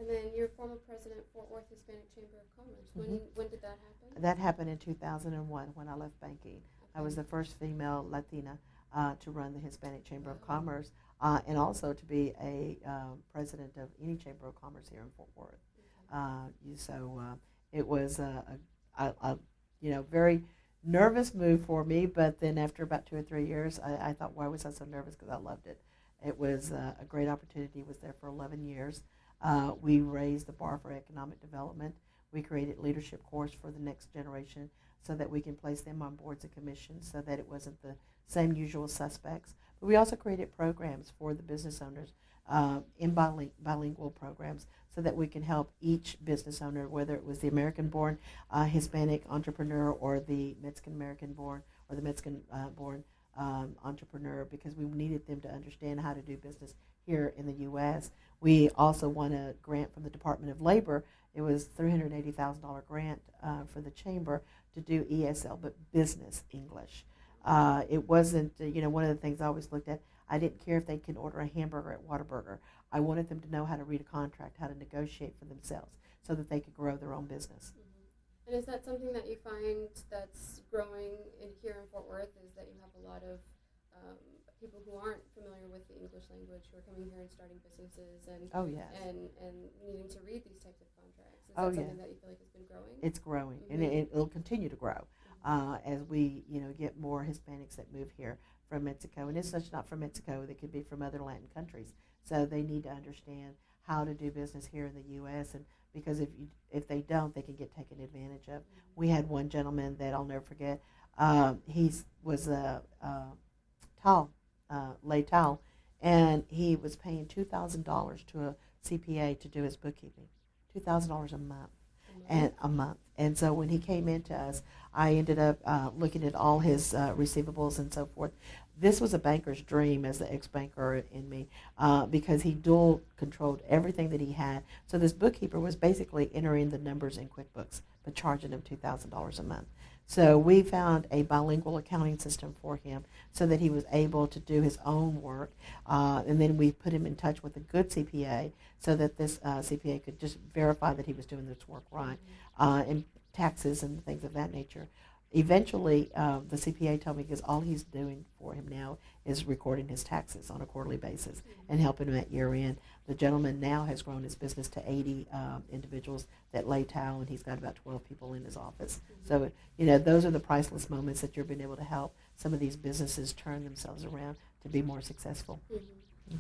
And then you're former president Fort Worth Hispanic Chamber of Commerce. When did that happen? That happened in 2001 when I left banking. Okay. I was the first female Latina to run the Hispanic Chamber of Commerce and also to be a president of any Chamber of Commerce here in Fort Worth. It was a very nervous move for me, but then after about 2 or 3 years, I thought, why was I so nervous? Because I loved it. It was a great opportunity. Was there for 11 years. We raised the bar for economic development. We created leadership course for the next generation so that we can place them on boards and commissions so that it wasn't the same usual suspects. But we also created programs for the business owners in bilingual programs so that we can help each business owner, whether it was the American-born Hispanic entrepreneur or the Mexican-American-born or the Mexican-born entrepreneur, because we needed them to understand how to do business here in the U.S. We also won a grant from the Department of Labor. It was $380,000 grant for the chamber to do ESL, but business English. It wasn't, one of the things I always looked at, I didn't care if they could order a hamburger at Whataburger. I wanted them to know how to read a contract, how to negotiate for themselves so that they could grow their own business. And is that something that you find that's growing here in Fort Worth, is that you have a lot of people who aren't familiar with the English language who are coming here and starting businesses and needing to read these types of contracts? Is that something that you feel like has been growing? It's growing, and it'll continue to grow as we get more Hispanics that move here from Mexico. And it's not from Mexico. They could be from other Latin countries. So they need to understand how to do business here in the U.S. and because if they don't, they can get taken advantage of. We had one gentleman that I'll never forget. He was a lay towel, and he was paying $2,000 to a CPA to do his bookkeeping, $2,000 a month. And so when he came into us, I ended up looking at all his receivables and so forth. This was a banker's dream as the ex-banker in me because he dual controlled everything that he had. So this bookkeeper was basically entering the numbers in QuickBooks but charging him $2,000 a month. So we found a bilingual accounting system for him so that he was able to do his own work. And then we put him in touch with a good CPA so that this CPA could just verify that he was doing this work right, and taxes and things of that nature. Eventually, the CPA told me, because all he's doing for him now is recording his taxes on a quarterly basis and helping him at year end. The gentleman now has grown his business to 80 individuals that lay towel, and he's got about 12 people in his office. So, those are the priceless moments that you're being able to help some of these businesses turn themselves around to be more successful.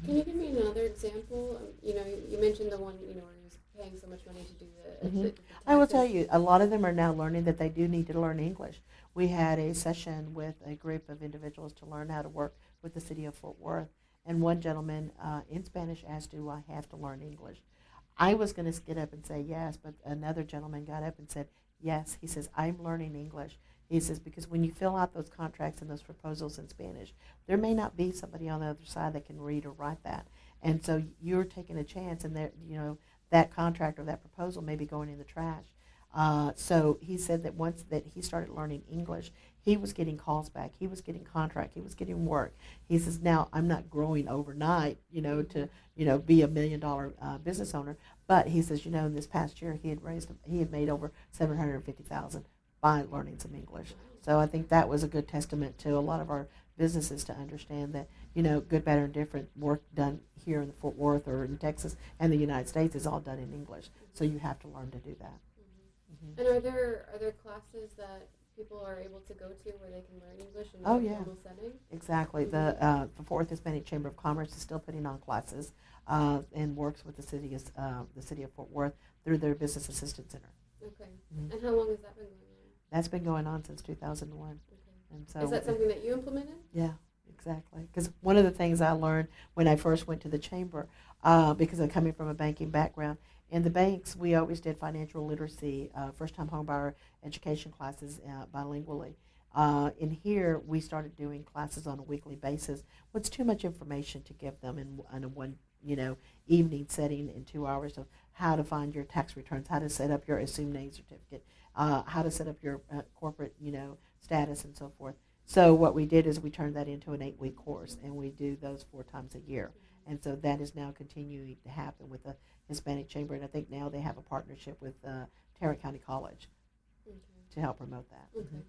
Can you give me another example? You mentioned the one, where he was paying so much money to do the I will tell you, a lot of them are now learning that they do need to learn English. We had a session with a group of individuals to learn how to work with the city of Fort Worth. And one gentleman in Spanish asked, do I have to learn English? I was going to get up and say yes, but another gentleman got up and said yes. He says, I'm learning English. He says, because when you fill out those contracts and those proposals in Spanish, there may not be somebody on the other side that can read or write that. And so you're taking a chance, and that contract or that proposal may be going in the trash. So he said that once that he started learning English, he was getting calls back. He was getting contract. He was getting work. He says, now I'm not growing overnight, to be $1 million business owner. But he says, in this past year he had made over $750,000 by learning some English. So I think that was a good testament to a lot of our businesses to understand that, good, better, and different work done here in Fort Worth or in Texas and the United States is all done in English. So you have to learn to do that. And are there classes that people are able to go to where they can learn English in a formal setting? Exactly. The Fort Worth Hispanic Chamber of Commerce is still putting on classes and works with the city of Fort Worth through their Business Assistance Center. Okay. And how long has that been going on? That's been going on since 2001. Okay. And so is that something that you implemented? Yeah, exactly. Because one of the things I learned when I first went to the chamber, because I'm coming from a banking background, in the banks we always did financial literacy, first-time homebuyer education classes bilingually. In here, we started doing classes on a weekly basis. What's too much information to give them in a one evening setting in 2 hours of how to find your tax returns, how to set up your assumed name certificate, how to set up your corporate status and so forth. So what we did is we turned that into an 8-week course, and we do those 4 times a year. And so that is now continuing to happen with the Hispanic Chamber, and I think now they have a partnership with Tarrant County College Okay. to help promote that. Okay. Mm-hmm.